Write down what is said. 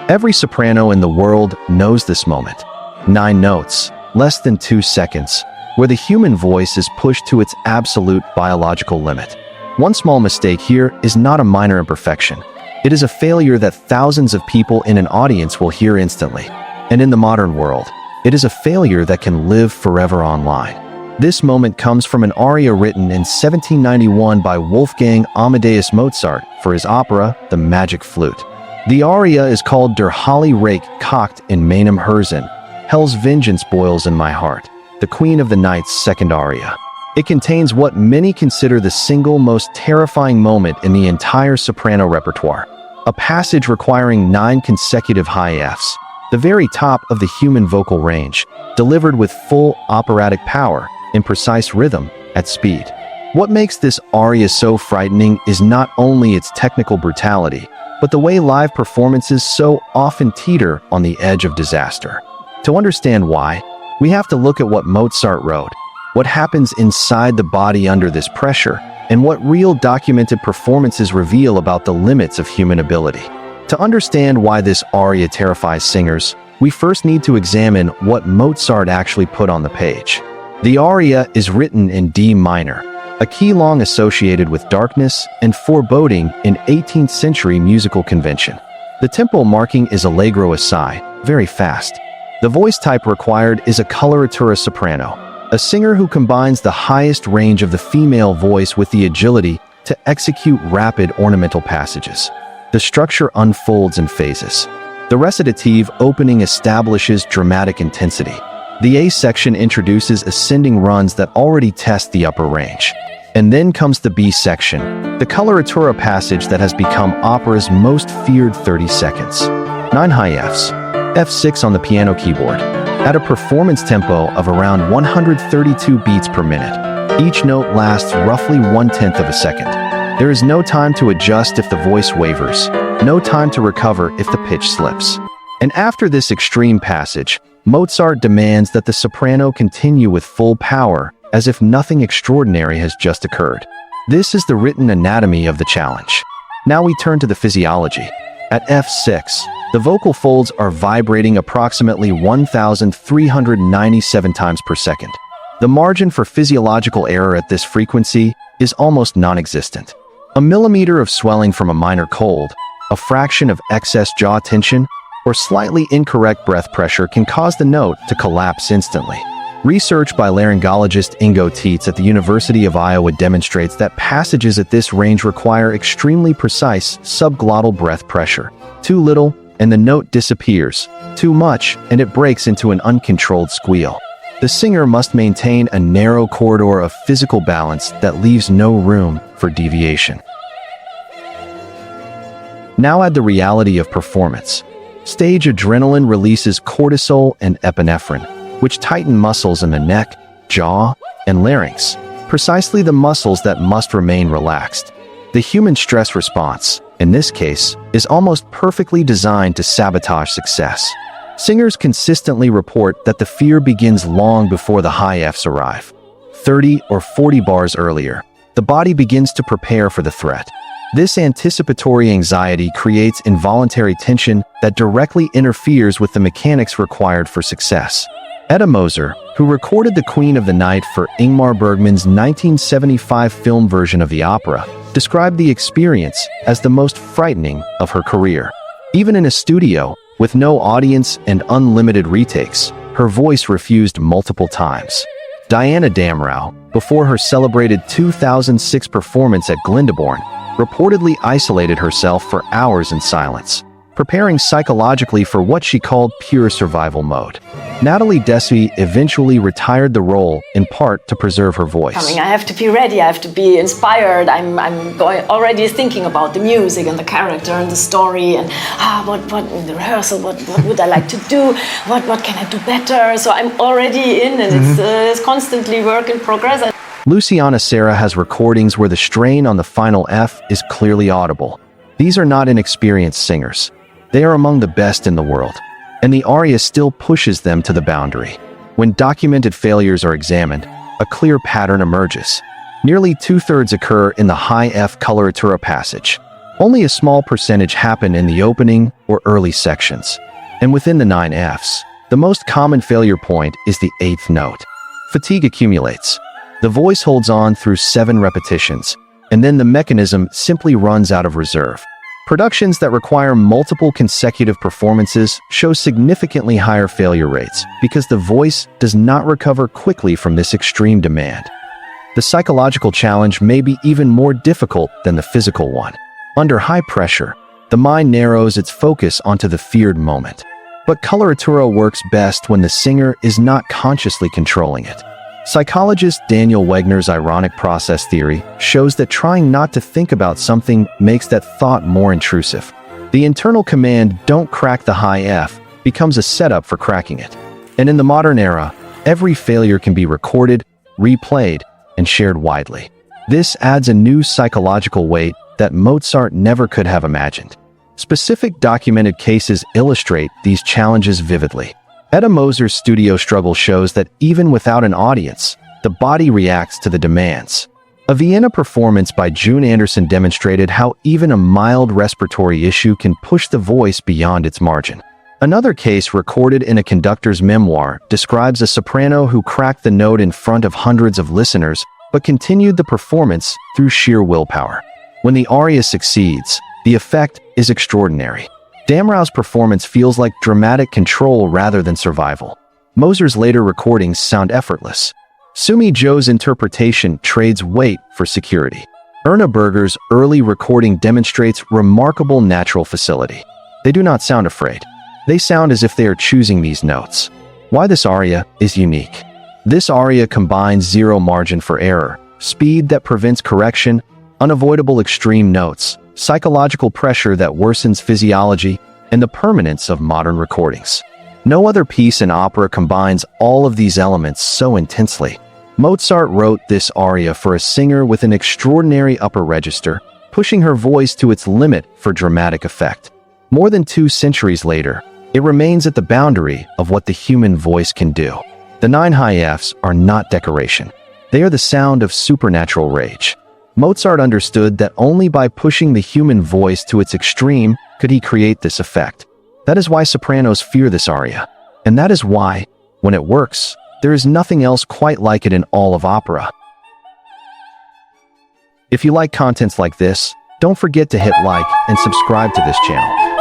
Every soprano in the world knows this moment. 9 notes, less than 2 seconds, where the human voice is pushed to its absolute biological limit. One small mistake here is not a minor imperfection. It is a failure that thousands of people in an audience will hear instantly. And in the modern world, it is a failure that can live forever online. This moment comes from an aria written in 1791 by Wolfgang Amadeus Mozart for his opera, The Magic Flute. The aria is called Der Hölle Rache, kocht in meinem Herzen. Hell's vengeance boils in my heart, the Queen of the Night's second aria. It contains what many consider the single most terrifying moment in the entire soprano repertoire, a passage requiring 9 consecutive high Fs, the very top of the human vocal range, delivered with full operatic power, in precise rhythm, at speed. What makes this aria so frightening is not only its technical brutality, but the way live performances so often teeter on the edge of disaster. To understand why, we have to look at what Mozart wrote, what happens inside the body under this pressure, and what real documented performances reveal about the limits of human ability. To understand why this aria terrifies singers, we first need to examine what Mozart actually put on the page. The aria is written in D minor, a key long associated with darkness and foreboding in 18th century musical convention. The tempo marking is allegro assai, very fast. The voice type required is a coloratura soprano, a singer who combines the highest range of the female voice with the agility to execute rapid ornamental passages. The structure unfolds in phases. The recitative opening establishes dramatic intensity. The A section introduces ascending runs that already test the upper range. And then comes the B section, the coloratura passage that has become opera's most feared 30 seconds. 9 high Fs, F6 on the piano keyboard, at a performance tempo of around 132 beats per minute. Each note lasts roughly 1/10 of a second. There is no time to adjust if the voice wavers, no time to recover if the pitch slips. And after this extreme passage, Mozart demands that the soprano continue with full power, as if nothing extraordinary has just occurred. This is the written anatomy of the challenge. Now we turn to the physiology. At F6, the vocal folds are vibrating approximately 1,397 times per second. The margin for physiological error at this frequency is almost non-existent. A millimeter of swelling from a minor cold, a fraction of excess jaw tension, or slightly incorrect breath pressure can cause the note to collapse instantly. Research by laryngologist Ingo Tietz at the University of Iowa demonstrates that passages at this range require extremely precise subglottal breath pressure. Too little, and the note disappears. Too much, and it breaks into an uncontrolled squeal. The singer must maintain a narrow corridor of physical balance that leaves no room for deviation. Now add the reality of performance. Stage adrenaline releases cortisol and epinephrine, which tighten muscles in the neck, jaw, and larynx, precisely the muscles that must remain relaxed. The human stress response, in this case, is almost perfectly designed to sabotage success. Singers consistently report that the fear begins long before the high Fs arrive. 30 or 40 bars earlier, the body begins to prepare for the threat. This anticipatory anxiety creates involuntary tension that directly interferes with the mechanics required for success. Etta Moser, who recorded The Queen of the Night for Ingmar Bergman's 1975 film version of the opera, described the experience as the most frightening of her career. Even in a studio, with no audience and unlimited retakes, her voice refused multiple times. Diana Damrau, before her celebrated 2006 performance at Glyndebourne, reportedly isolated herself for hours in silence, preparing psychologically for what she called pure survival mode. Natalie Dessy eventually retired the role, in part to preserve her voice. I have to be ready, I have to be inspired, I'm already thinking about the music and the character and the story and what in the rehearsal, what would I like to do, what can I do better, so I'm already in and it's constantly work in progress. Luciana Serra has recordings where the strain on the final F is clearly audible. These are not inexperienced singers. They are among the best in the world, and the aria still pushes them to the boundary. When documented failures are examined, a clear pattern emerges. Nearly 2/3 occur in the high F coloratura passage. Only a small percentage happen in the opening or early sections. And within the 9 Fs, the most common failure point is the 8th note. Fatigue accumulates. The voice holds on through 7 repetitions, and then the mechanism simply runs out of reserve. Productions that require multiple consecutive performances show significantly higher failure rates because the voice does not recover quickly from this extreme demand. The psychological challenge may be even more difficult than the physical one. Under high pressure, the mind narrows its focus onto the feared moment. But coloratura works best when the singer is not consciously controlling it. Psychologist Daniel Wegner's ironic process theory shows that trying not to think about something makes that thought more intrusive. The internal command, "don't crack the high F," becomes a setup for cracking it. And in the modern era, every failure can be recorded, replayed, and shared widely. This adds a new psychological weight that Mozart never could have imagined. Specific documented cases illustrate these challenges vividly. Edda Moser's studio struggle shows that even without an audience, the body reacts to the demands. A Vienna performance by June Anderson demonstrated how even a mild respiratory issue can push the voice beyond its margin. Another case recorded in a conductor's memoir describes a soprano who cracked the note in front of hundreds of listeners but continued the performance through sheer willpower. When the aria succeeds, the effect is extraordinary. Damrau's performance feels like dramatic control rather than survival. Moser's later recordings sound effortless. Sumi Jo's interpretation trades weight for security. Erna Berger's early recording demonstrates remarkable natural facility. They do not sound afraid. They sound as if they are choosing these notes. Why this aria is unique. This aria combines zero margin for error, speed that prevents correction, unavoidable extreme notes, psychological pressure that worsens physiology, and the permanence of modern recordings. No other piece in opera combines all of these elements so intensely. Mozart wrote this aria for a singer with an extraordinary upper register, pushing her voice to its limit for dramatic effect. More than 2 centuries later, it remains at the boundary of what the human voice can do. The 9 high Fs are not decoration. They are the sound of supernatural rage. Mozart understood that only by pushing the human voice to its extreme could he create this effect. That is why sopranos fear this aria. And that is why, when it works, there is nothing else quite like it in all of opera. If you like contents like this, don't forget to hit like and subscribe to this channel.